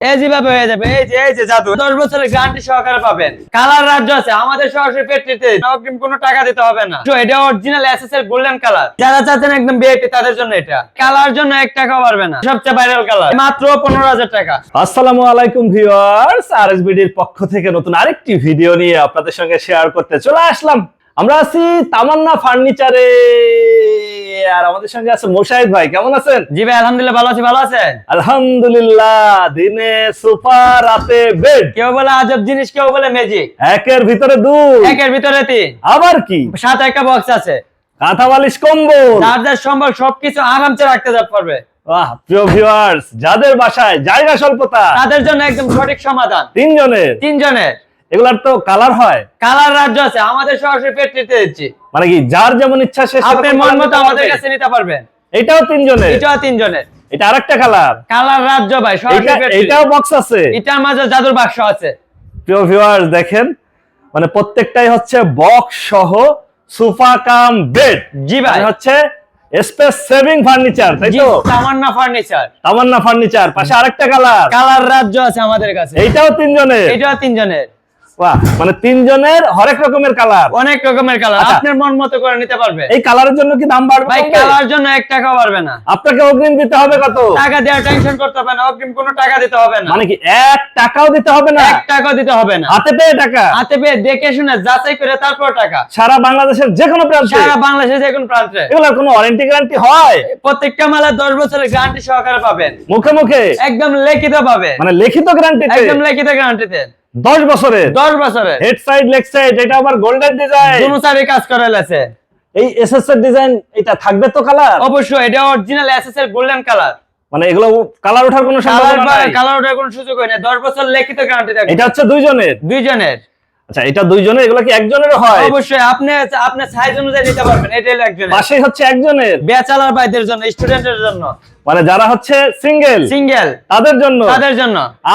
যেভাবে হয়ে যাবে। এই যে জাদু 10 বছরের গ্যারান্টি সহকারে পাবেন। কালার রাজ্য আছে আমাদের সরাসরি ফ্যাক্টরিতে, অগ্রিম কোনো টাকা দিতে হবে না। তো এটা অরিজিনাল এসএসএর গোল্ডেন কালার, যারা চাচ্ছেন একদম ভিআইপি তাদের জন্য এটা। কালার জন্য 1 টাকাও পারবে না, সবচেয়ে ভাইরাল কালার, মাত্র 15,000 টাকা। আসসালামু আলাইকুম ভিউয়ার্স, আরএসবিডির পক্ষ থেকে নতুন আরেকটি ভিডিও নিয়ে আপনাদের সঙ্গে শেয়ার করতে চলে আসলাম। আমরা আছি তামান্না ফার্নিচারে, আর আমাদের সঙ্গে আছে মোশাহিদ ভাই। কেমন আছেন? জি ভাই আলহামদুলিল্লাহ ভালো আছি। ভালো আছেন? আলহামদুলিল্লাহ। দিনে সোফা, রাতে বেড। কেউ বলে আজব জিনিস, কেউ বলে ম্যাজিক। একের ভিতরে দুই, একের ভিতরে তিন, আবার কি সাথে একটা বক্স আছে। কাঁথা বালিশ কম্বল, চার্জার সম্বল সবকিছু আরামসে রাখতে পারবে। বাহ! প্রিয় ভিউয়ার্স, যাদের বাসায় জায়গা স্বল্পতা তাদের জন্য একদম সঠিক সমাধান। তিনজনের এগুলার তো কালার হয়, কালার রাজ্য আছে আমাদের সরাসরি ফ্যাক্টরিতে দিচ্ছি। মানে কি যার যেমন ইচ্ছা সে আপনার মন মতো আমাদের কাছে নিতে পারবেন। এটাও তিনজনের, এটাও তিনজনের। এটা আরেকটা কালার, কালার রাজ্য ভাই সরাসরি ফ্যাক্টরি। এটাও বক্স আছে, এটার মাঝে জাদুর বাক্স আছে। প্রিয় ভিউয়ার্স দেখেন, মানে প্রত্যেকটাই হচ্ছে বক্স সহ সোফা কাম বেড। জি ভাই, হচ্ছে স্পেস সেভিং ফার্নিচার, তাই তো? তামান্না ফার্নিচার। তামান্না ফার্নিচার। পাশে আরেকটা কালার, কালার রাজ্য আছে আমাদের কাছে। এইটাও তিনজনের, এটাও তিনজনের। বাহ! মানে তিনজনের হরেক রকমের কালার, অনেক রকমের কালার, আপনার মন মতো করে নিতে পারবে। এই কালারের জন্য কি দাম বাড়বে? ভাই কালার জন্য 1 টাকাও পারবে না। আপনাকে অগ্রিম দিতে হবে কত? টাকা দেওয়ার টেনশন করতে হবে না, অগ্রিম কোনো টাকা দিতে হবে না। মানে কি 1 টাকাও দিতে হবে না? 1 টাকাও দিতে হবে না। হাতে পেয়ে টাকা, হাতে পেয়ে দেখে শুনে যাচাই করে তারপর টাকা। সারা বাংলাদেশের যে কোনো প্রান্তে, সারা বাংলাদেশের যে কোনো প্রান্তে। এগুলোর কোনো ওয়ারেন্টি গ্যারান্টি হয়? প্রত্যেকটা মালে 10 বছরের গ্যারান্টি সহকারে পাবেন। মুখে মুখে একদম লিখিত পাবে, মানে লিখিত গ্যারান্টিতে, একদম লিখিত গ্যারান্টিতে 10 বছরের। 10 বছরের হেড সাইড লেগ সাইড, এটা আবার গোল্ডেন ডিজাইন, দুনো সাইডে কাজ করা আছে। এই এসএস এর ডিজাইন, এটা থাকবে তো কালার? অবশ্যই, এটা অরিজিনাল এসএস এর গোল্ডেন কালার। মানে এগুলো কালার ওঠার কোনো সম্ভাবনা নাই? কালার ওঠার কোনো সুযোগ হয় না, 10 বছর লিখিত গ্যারান্টি থাকবে। এটা হচ্ছে দুইজনের? দুইজনের। আচ্ছা, এটা দুইজনের, এগুলো কি একজনেরও হয়? অবশ্যই, আপনি সাইজ অনুযায়ী নিতে পারবেন। এটা হলো একজনের। পাশেই হচ্ছে একজনের, ব্যাচেলর ভাইদের জন্য, স্টুডেন্টের জন্য, মানে যারা হচ্ছে সিঙ্গেল তাদের জন্য।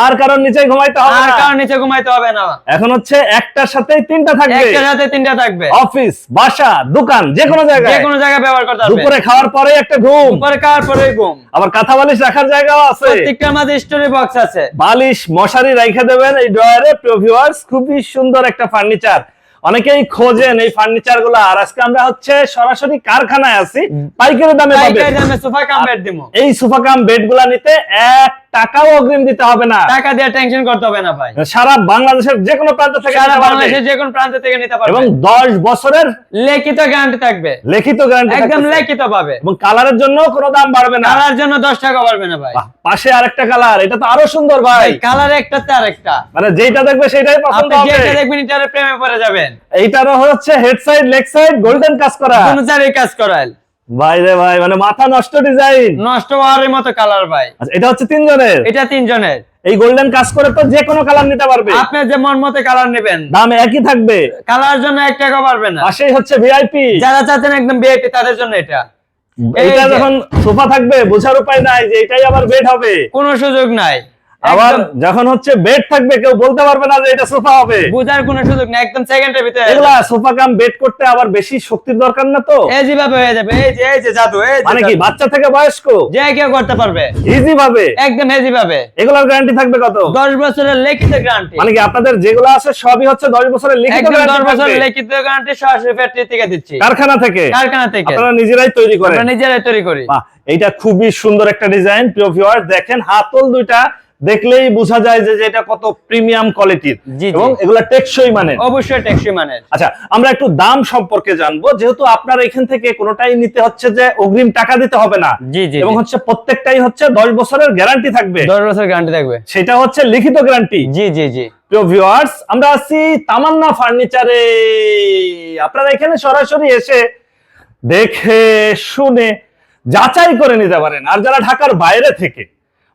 আর কারণ নিচে ঘুমাইতে হবে না, আর কারণ নিচে ঘুমাইতে হবে না। এখন হচ্ছে একটার সাথে তিনটা থাকবে, একটার সাথে তিনটা থাকবে। অফিস, বাসা, দোকান, যে কোনো জায়গায় ব্যবহার করতে পারবেন। দুপুরে খাওয়ার পরে একটা ঘুম, দুপুরে খাওয়ার পরে ঘুম। আবার কাঁথা বালিশ রাখার জায়গাও আছে, প্রত্যেকটার মাঝে স্টোরি বক্স আছে। বালিশ মশারি রেখে দেবেন এই ড্রয়ারে। প্রিয় ভিউয়ার্স, খুবই সুন্দর একটা ফার্নিচার, অনেকেই খোঁজেন এই ফার্নিচার গুলো। আর আজকে আমরা হচ্ছে সরাসরি কারখানায় আছি, পাইকারি দামে পাবেন। সোফা কাম বেড দিমু। এই সোফা কাম বেড গুলা নিতে 1 টাকাও অগ্রিম দিতে হবে না, টাকা দিয়ে টেনশন করতে হবে না ভাই। সারা বাংলাদেশের যে কোনো প্রান্ত থেকে, সারা বাংলাদেশের যে কোনো প্রান্ত থেকে নিতে পারবেন, এবং 10 বছরের লিখিত গ্যারান্টি থাকবে। লিখিত গ্যারান্টি একদম লিখিত পাবে। এবং কালারের জন্য কোনো দাম বাড়বে না, কালার জন্য 10 টাকা বাড়বে না ভাই। পাশে আরেকটা কালার, এটা তো আরো সুন্দর ভাই। কালার একটাতে আরেকটা, মানে যেটা দেখবে সেটাই পছন্দ আপনি হবে। যেটা দেখবেন এটার প্রেমে পড়ে যাবেন। এইটারও হচ্ছে head side leg side golden কাজ করা, কোন চারি কাজ করাইল ভাই রে ভাই, মানে মাথা নষ্ট ডিজাইন, নষ্ট হওয়ার মতো কালার ভাই। আচ্ছা, এটা হচ্ছে তিনজনের, এটা তিনজনের। এই গোল্ডেন কাজ করে তো যে কোনো কালার নিতে পারবে, আপনি যে মন মতো কালার নেবেন, দাম একই থাকবে। কালার জন্য 1 টাকা পারবে না। পাশেই হচ্ছে ভিআইপি, যারা চাচ্ছেন একদম ভিআইপি তাদের জন্য এটা। এটা যখন সোফা থাকবে বোঝার উপায় নাই যে এটাই আবার বেড হবে, কোনো সুযোগ নাই। আবার যখন হচ্ছে বেড থাকবে কেউ বলতে পারবে না যে এটা সোফা হবে, বুঝার কোনো সুযোগ নাই, একদম সেকেন্ডের ভিতরে। এগুলা সোফা কাম বেড করতে আবার বেশি শক্তির দরকার না তো, যেভাবে হয়ে যাবে। এই যে জাদু, মানে কি বাচ্চা থেকে বয়স্ক যে কেউ করতে পারবে ইজি ভাবে, একদম ইজি ভাবে। এগুলোর গ্যারান্টি থাকবে কত? 10 বছরের লিখিত গ্যারান্টি। মানে কি আপনাদের যেগুলো আছে সবই হচ্ছে 10 বছরের লিখিত গ্যারান্টি, 10 বছরের লিখিত গ্যারান্টি সরাসরি ফ্যাক্টরি থেকে দিচ্ছি, কারখানা থেকে আপনারা নিজেরাই তৈরি করেন? আমরা নিজেরাই তৈরি করি। বাহ, এইটা খুবই সুন্দর একটা ডিজাইন। প্রিয় ভিউয়ার্স দেখেন, হাতল দুইটা দেখলেই বোঝা যায় যে এটা কত প্রিমিয়াম কোয়ালিটির, এবং এগুলা টেকসই মানের। অবশ্যই টেকসই মানের। আচ্ছা, আমরা একটু দাম সম্পর্কে জানবো, যেহেতু আপনারা এখান থেকে কোনোটাই নিতে হচ্ছে যে অগ্রিম টাকা দিতে হবে না, এবং হচ্ছে প্রত্যেকটাই হচ্ছে 10 বছরের গ্যারান্টি থাকবে। 10 বছরের গ্যারান্টি থাকবে, সেটা হচ্ছে লিখিত গ্যারান্টি। জি। প্রিয় ভিউয়ার্স, আমরা আছি তামান্না ফার্নিচারে। আপনারা এখানে সরাসরি এসে দেখে শুনে যাচাই করে নিতে পারেন। আর যারা ঢাকার বাইরে থেকে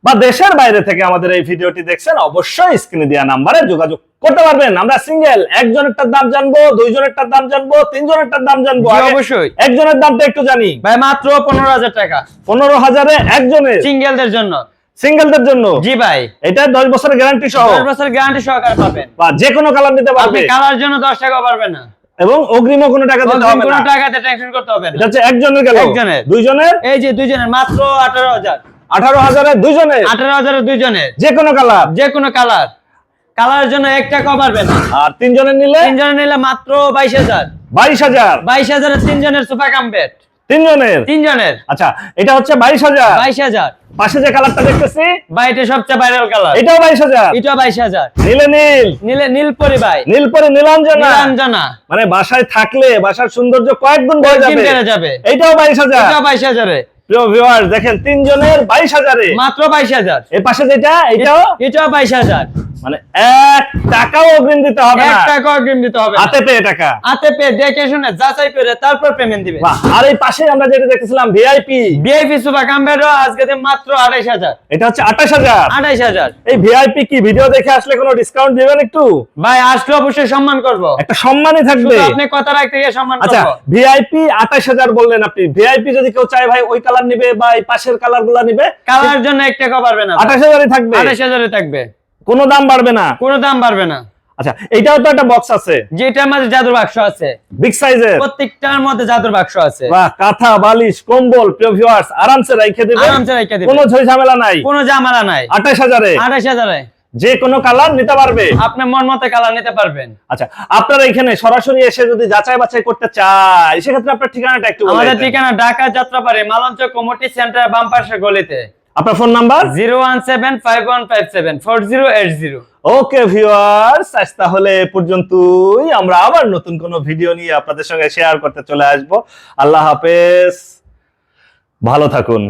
বা দেশের বাইরে থেকে আমাদের এই ভিডিওটি দেখছেন, অবশ্যই স্ক্রিনে দেওয়া নাম্বারে যোগাযোগ করতে পারবেন। আমরা সিঙ্গেল একজনেরটার দাম জানবো, দুইজনেরটার দাম জানবো, তিনজনেরটার দাম জানবো। অবশ্যই একজনের দামটা একটু জানি ভাই, মাত্র 15,000 টাকা। 15,000-এ একজনের, সিঙ্গেলদের জন্য। সিঙ্গেলদের জন্য? জি ভাই, এটা 10 বছরের গ্যারান্টি সহ, 10 বছরের গ্যারান্টি সহকারে পাবেন, বা যে কোনো কালার নিতে পারবে। কালার জন্য 10 টাকা পারবে না, এবং অগ্রিমও কোনো টাকা দিতে হবে না, কোনো টাকাতে টেনশন করতে হবে না। এটা হচ্ছে একজনের গেল, একজনের। দুইজনের? এই যে দুইজনের মাত্র 18,000। 18,000-এ দুইজনের 18,000 দুইজনের যে কোনো কালার, যে কোনো কালার। কালারের জন্য 1 টাকাও পারবে না। আর তিনজনের নিলে 3 জনের নিলে মাত্র 22,000। 22,000 22,000 এর 3 জনের সোফা কাম বেড। তিনজনের। 3 জনের আচ্ছা, এটা হচ্ছে 22,000। 22,000। পাশে যে কালারটা দেখতেছি ভাই এটা সবচেয়ে ভাইরাল কালার। এটাও 22,000। এটাও 22,000। নীলে নীল, নীলে নীলপরি ভাই, নীলপরি নীলাঞ্জনা। নীলাঞ্জনা। মানে বাসায় থাকলে বাসার সৌন্দর্য কয়েক গুণ বেড়ে কয়েকদিন যাবে। বেড়ে যাবে। এটাও 22,000। এটাও 22,000 এ। প্রিয় ভিউয়ার্স, দেখেন তিনজনের 22,000-এ। মাত্র 22,000। এই পাশে যেটা এটাও এটাও 22,000। মানে 1 টাকাও অগ্রিম দিতে হবে না, 1 টাকা অগ্রিম দিতে হবে না। হাতে পেয়ে টাকা। হাতে পেয়ে দেখে শুনে যাচাই করে তারপর পেমেন্ট দিবে। বাহ। আর এই পাশে আমরা যেটা দেখতেছিলাম VIP, VIP sofa cum bed আজকে দিন মাত্র 28,000। এটা হচ্ছে 28,000। 28,000। এই ভিআইপি কি ভিডিও দেখে আসলে কোনো ডিসকাউন্ট দিবেন একটু? ভাই আসলে অবশ্যই সম্মান করব। একটা সম্মানই থাকবে। শুধু আপনি কথা রাখতে গিয়ে সম্মান আচ্ছা, করব। ভিআইপি 28,000 বললেন আপনি। ভিআইপি যদি কেউ চায় ভাই ওই কালার নিবে বা এই পাশের কালারগুলো নিবে, কালার জন্য 1 টাকা পারবে না। 28,000-ই থাকবে, 28,000 এ থাকবে। কোনো দাম বাড়বে না। কোনো দাম বাড়বে না। আচ্ছা, এটাও তো একটা বক্স আছে যেটার মধ্যে জাদুর বাক্স আছে, বিগ সাইজের। প্রত্যেকটার মধ্যে জাদুর বাক্স আছে। বাহ, কাঁথা বালিশ কম্বল প্রিয় ভিউয়ার্স আরামসে রাইখে দিবেন, আরামসে রেখে দিবেন। কোনো ঝই ঝামেলা নাই। কোনো ঝামেলা নাই। 28,000-এ 28,000 এ যে কোনো কালার নিতে পারবে। আপনি মন মতো কালার নিতে পারবেন। আচ্ছা, আপনারা এখানে সরাসরি এসে যদি যাচাই বাছাই করতে চায় সেক্ষেত্রে আপনার ঠিকানাটা একটু বলে আমাদের দেন। ঠিকানা ঢাকা যাত্রাবাড়ি মালঞ্চ কমিটি সেন্টার বাম পাশের গলিতে। আপনার ফোন নাম্বার 01751574080। ওকে ভিউয়ার্স, আজ তাহলে এ পর্যন্তই। আমরা আবার নতুন কোন ভিডিও নিয়ে আপনাদের সঙ্গে শেয়ার করতে চলে আসব। আল্লাহ হাফেজ, ভালো থাকুন।